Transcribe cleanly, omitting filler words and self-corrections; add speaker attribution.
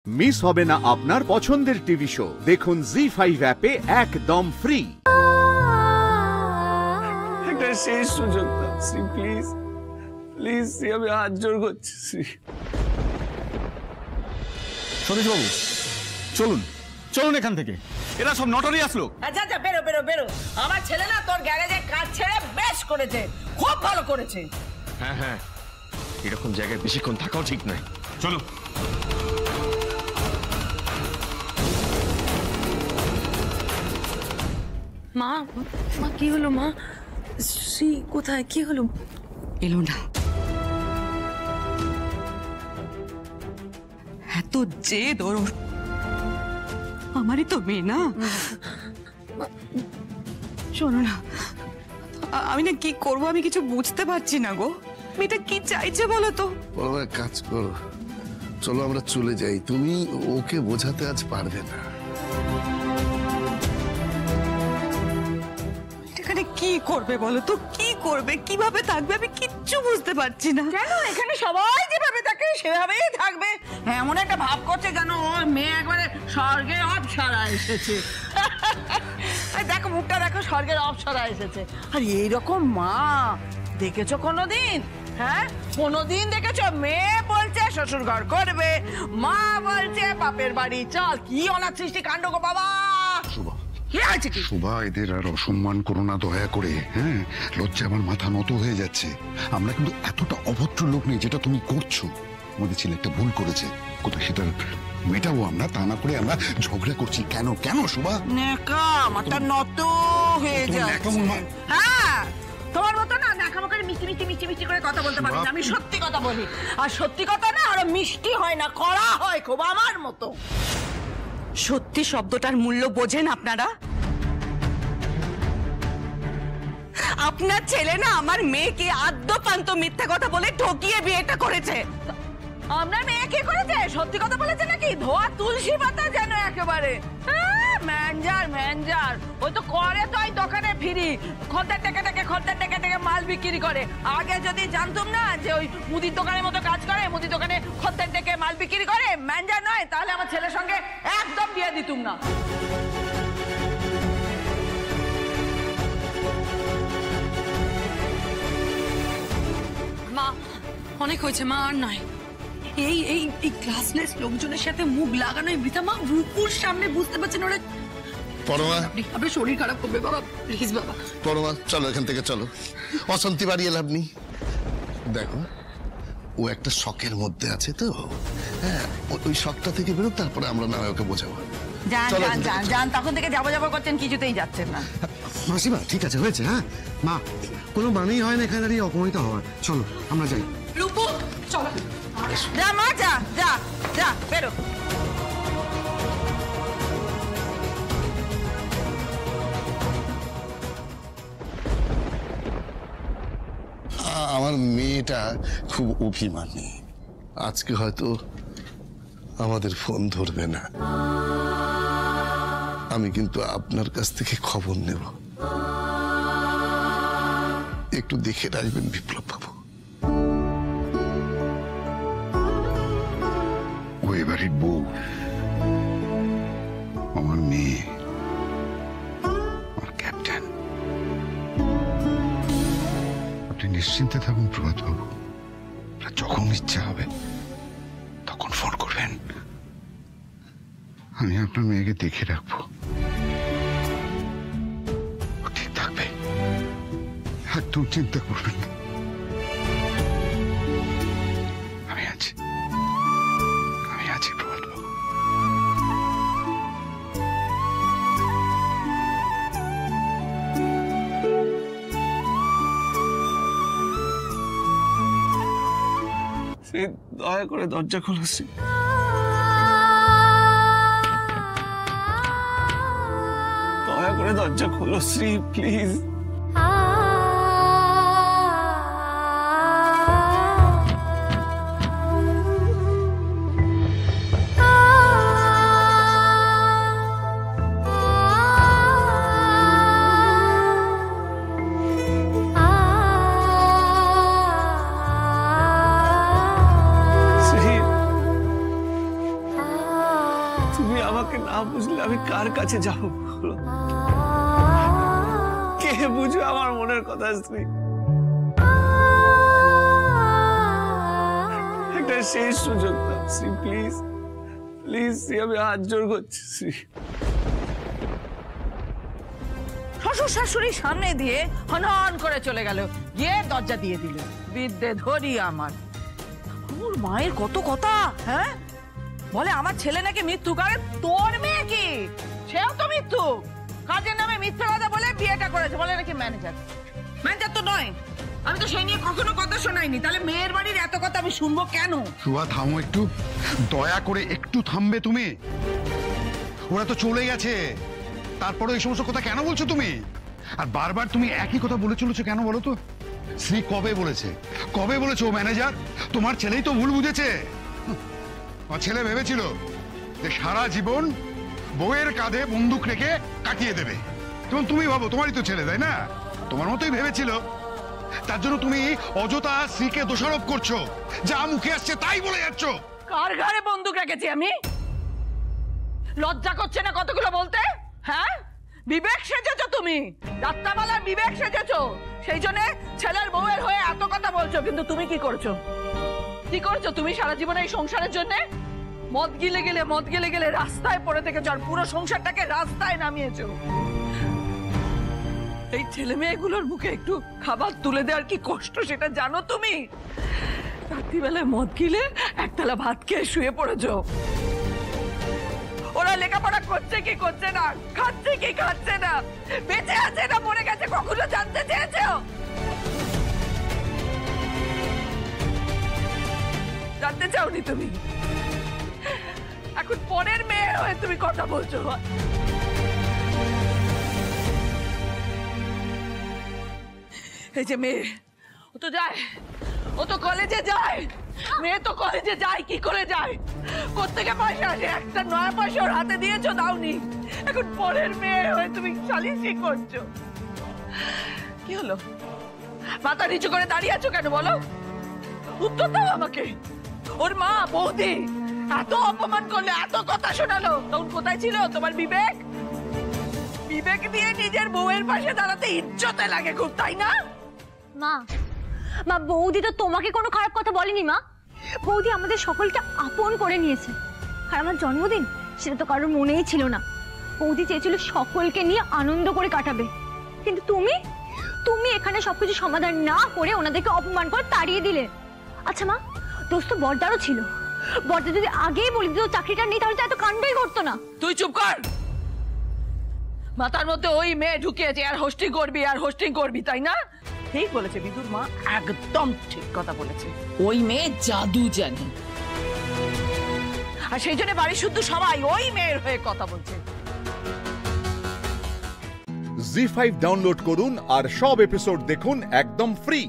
Speaker 1: Miss হবে না আপনার পছন্দের টিভি শো। দেখুন জি5 অ্যাপে একদম ফ্রি।
Speaker 2: একটা শেষ সুযোগ দাও শ্রী, প্লিজ প্লিজ শ্রী, আমি হাত জোর করছি শ্রী।
Speaker 3: সতীশবাবু চলুন চলুন এখান থেকে, এরা সব নটরিয়াস লোক।
Speaker 4: আচ্ছা আচ্ছা, বেরো বেরো বেরো। আমার ছেলে না তোর গ্যারেজে কাজ ছেড়ে বেশ করেছে, খুব ভালো করেছে।
Speaker 5: হ্যাঁ হ্যাঁ, এরকম জায়গায় বেশিক্ষণ থাকাও ঠিক নয়।
Speaker 3: চলো।
Speaker 6: মা মা কি হলো মা? শ্রী কোথায়? কি হলো?
Speaker 7: এলো না, এত জেদ ওর। আমারই তো মেয়ে না। শোনো না, আমি না কি করবো আমি কিছু বুঝতে পারছি না গো। মেয়েটা কি চাইছে বলো তো?
Speaker 8: বড় এক কাজ করো, চলো আমরা চলে যাই। তুমি ওকে বোঝাতে আজ পারবে না।
Speaker 7: এখানে কি করবে বলো তো? কি করবে, কিভাবে থাকবে, আমি কিচ্ছু বুঝতে পারছি না।
Speaker 4: কেন এখানে সবাই যেভাবে থাকে সেভাবেই থাকবে? এমন একটা ভাব করছে যেন ওর মেয়ে একবারে স্বর্গের অপ্সরা এসেছে। দেখো মুখটা দেখো, স্বর্গের অপ্সরা এসেছে। আর এইরকম মা দেখেছো কোনোদিন? হ্যাঁ, কোনোদিন দেখেছো? মেয়ে বলছে শ্বশুর ঘর করবে, মা বলছে বাপের বাড়ি চল। কি অনাথ সৃষ্টি কাণ্ড গো বাবা!
Speaker 9: শোভা, এদের আর অসম্মান করো না দয়া করে। হ্যাঁ, লজ্জা আমার মাথা নত হয়ে যাচ্ছে। আমরা কিন্তু এতটা অভদ্র লোক নেই যেটা তুমি করছো। আমাদের ছেলে একটা ভুল করেছে, কোথায় সেটা মেটাবো আমরা, তা না করে আমরা ঝগড়া করছি কেন? কেন শোভা?
Speaker 4: নেকা মাথা নত হয়ে যাচ্ছে। হ্যাঁ, তোমার মতো না নাকামো করে মিষ্টি মিষ্টি মিষ্টি মিষ্টি করে কথা বলতে পারি না। আমি সত্যি কথা বলি, আর সত্যি কথা না আরো মিষ্টি হয় না, কড়া হয় খুব, আমার মতো।
Speaker 7: সত্যি শব্দটার মূল্য বোঝেন আপনারা? আপনার ছেলে না আমার মেয়েকে আদ্যপান্ত মিথ্যা কথা বলে ঠকিয়ে বিয়েটা করেছে।
Speaker 4: আপনার মেয়ে কি করেছে? সত্যি কথা বলেছে নাকি? ধোয়া তুলসী পাতা যেন একেবারে। ম্যানেজার ম্যানেজার, ওই তো করে তো ওই দোকানে ফিরি, খদ্দের ডেকে মাল বিক্রি করে। আগে যদি জানতাম না যে ওই মুদির দোকানের মতো কাজ করে, মুদির দোকানে খদ্দের ডেকে মাল বিক্রি করে, ম্যানেজার নয়, তাহলে আমার ছেলের সঙ্গে একদম বিয়ে দিতুম না।
Speaker 6: মা অনেক হয়েছে মা, আর নয়। এই এই এই ক্লাসলেস লোকজনের সাথে মুখ লাগানোই বৃথা। মা রূপুর সামনে বুঝতে পারছেন ওরা।
Speaker 8: পরমা,
Speaker 6: আপনার শরীর খারাপ করবে বাবা, প্লিজ বাবা।
Speaker 8: পরমা চলো এখান থেকে, চলো। অশান্তি বাড়িয়ে লাভ নেই। দেখো, ও একটা শখের মধ্যে আছে তো। হ্যাঁ, ওই শখটা থেকে বেরোক, তারপরে আমরা না ওকে বোঝাবো।
Speaker 4: যান যান যান যান, তখন থেকে যাবো যাবো করছেন, কিছুতেই যাচ্ছেন না।
Speaker 10: মাসিমা ঠিক আছে, হয়েছে। হ্যাঁ মা, কোনো মানেই হয় না এখানে দাঁড়িয়ে অপমানিত হওয়ার। চলো আমরা যাই।
Speaker 6: রূপু চলো।
Speaker 4: যা মা, যা যা যা, বেরো।
Speaker 8: আমার মেয়েটা খুব অভিমানী, আজকে হয়তো আমাদের ফোন ধরবে না। আমি কিন্তু আপনার কাছ থেকে খবর নেব, একটু দেখে রাখবেন বিপ্লব বাবু।
Speaker 9: ও এবারের বউ, আমার মেয়ে, আমার ক্যাপ্টেন। আপনি নিশ্চিন্তে থাকুন প্রভাত বাবু, যখন ইচ্ছা হবে তখন ফোন করবেন। আমি আপনার মেয়েকে দেখে রাখবো, ও ঠিক থাকবে, একদম চিন্তা করবেন না। আমি আছি, আমি আছি প্রভাত বাবু।
Speaker 2: শ্রী, দয়া করে দরজা খোলো শ্রী। দয়া করে দরজা খোলো শ্রী, প্লিজ। তুমি আমাকে না বুঝলে আমি কার কাছে যাবো বলো? কে বুঝবে আমার মনের কথা শ্রী? একটা শেষ সুযোগ দাও শ্রী, প্লিজ প্লিজ শ্রী, আমি হাত জোর করছি শ্রী।
Speaker 4: শ্বশুর শাশুড়ির সামনে দিয়ে হনহন করে চলে গেল, গিয়ে দরজা দিয়ে দিল। বিদ্যে ধরি আমার। ওর মায়ের কত কথা, হ্যাঁ? বলে আমার ছেলে নাকি মৃত্যু, কারণ তোর মেয়ে কি সেও তো মৃত্যু। কাজের নামে মিথ্যা কথা বলে বিয়েটা করেছে, বলে নাকি ম্যানেজার। ম্যানেজার তো নয়, আমি তো সেই নিয়ে কখনো কথা শোনাইনি। তাহলে মেয়ের বাড়ির এত কথা আমি শুনবো কেন?
Speaker 9: শুভা থামো একটু, দয়া করে একটু থামবে তুমি? ওরা তো চলে গেছে, তারপরে এই সমস্ত কথা কেন বলছো তুমি? আর বারবার তুমি একই কথা বলে চলেছো কেন বলো তো? শ্রী কবে বলেছে, কবে বলেছে ও ম্যানেজার? তোমার ছেলেই তো ভুল বুঝেছে। আমার ছেলে ভেবেছিল যে সারা জীবন বউয়ের কাঁধে বন্দুক রেখে কাটিয়ে দেবে। যেমন তুমি ভাবো, তোমারই তো ছেলে, তাই না? তোমার মতোই ভেবেছিল। তার জন্য তুমি অযথা শ্রীকে দোষারোপ করছো, যা মুখে আসছে তাই বলে যাচ্ছ।
Speaker 4: কার ঘরে বন্দুক রেখেছি আমি? লজ্জা করছে না কতগুলো বলতে? হ্যাঁ, বিবেক সেজেছো তুমি, রাত্তামালার বিবেক সেজেছো। সেই জন্য ছেলের বউয়ের হয়ে এত কথা বলছো। কিন্তু তুমি কি করছো? কি করছো তুমি সারা জীবনে এই সংসারের জন্য? মদ গিলে গেলে রাস্তায় পড়ে থেকেছো, আর পুরো সংসারটাকে রাস্তায় নামিয়েছো। এই ছেলে মেয়েগুলোর মুখে একটু খাবার তুলে দেওয়ার কি কষ্ট সেটা জানো তুমি? রাত্রিবেলায় মদ গিলে একতলা ভাত খেয়ে শুয়ে পড়েছো। ওরা লেখাপড়া করছে কি করছে না, খাচ্ছে কি খাচ্ছে না, বেঁচে আছে না মরে গেছে, কখনো জানতে চেয়েছো? জানতে চাওনি তুমি। এখন পরের মেয়ে হয়ে তুমি কথা বলছো। এই যে মেয়ে, ও তো যায়, ও তো কলেজে যায়। মেয়ে তো কলেজে যায়, কি করে যায়? কোত্থেকে পয়সা আসে? একটা নয়া পয়সা ওর হাতে দিয়েছো, দাওনি। এখন পরের মেয়ে হয়ে তুমি সালিশি করছো। কি হলো? মাথা নিচু করে দাঁড়িয়ে আছো কেন বলো? উত্তর দাও আমাকে। ওর মা বৌদি এত অপমান করলে, এত কথা শোনালো, তখন কোথায় ছিল তোমার বিবেক? বিবেক দিয়ে নিজের বউয়ের পাশে দাঁড়াতে ইজ্জতে লাগে খুব, তাই না?
Speaker 11: মা, মা বৌদি তো তোমাকে কোনো খারাপ কথা বলেনি মা। বৌদি আমাদের সকলকে আপন করে নিয়েছে। আর আমার জন্মদিন সেটা তো কারোর মনেই ছিল না। বৌদি চেয়েছিল সকলকে নিয়ে আনন্দ করে কাটাবে। কিন্তু তুমি তুমি এখানে সবকিছু সমাধান না করে ওনাদেরকে অপমান করে তাড়িয়ে দিলে। আচ্ছা মা, দোষ তো বড়দারও ছিল। বড়দা যদি আগেই বলে দিত চাকরিটা নেই, তাহলে তো এত কাণ্ডই করতো না।
Speaker 4: তুই চুপ কর। মাথার মধ্যে ওই মেয়ে ঢুকিয়েছে, আর হোস্টিং করবি, আর হোস্টিং করবি, তাই না? ঠিক বলেছে বিদুর মা, একদম ঠিক কথা বলেছে। ওই মেয়ে জাদু জানে, আর সেই জন্য বাড়ির শুদ্ধ সবাই ওই মেয়ের হয়ে কথা বলছে।
Speaker 1: জি5 ডাউনলোড করুন আর সব এপিসোড দেখুন একদম ফ্রি।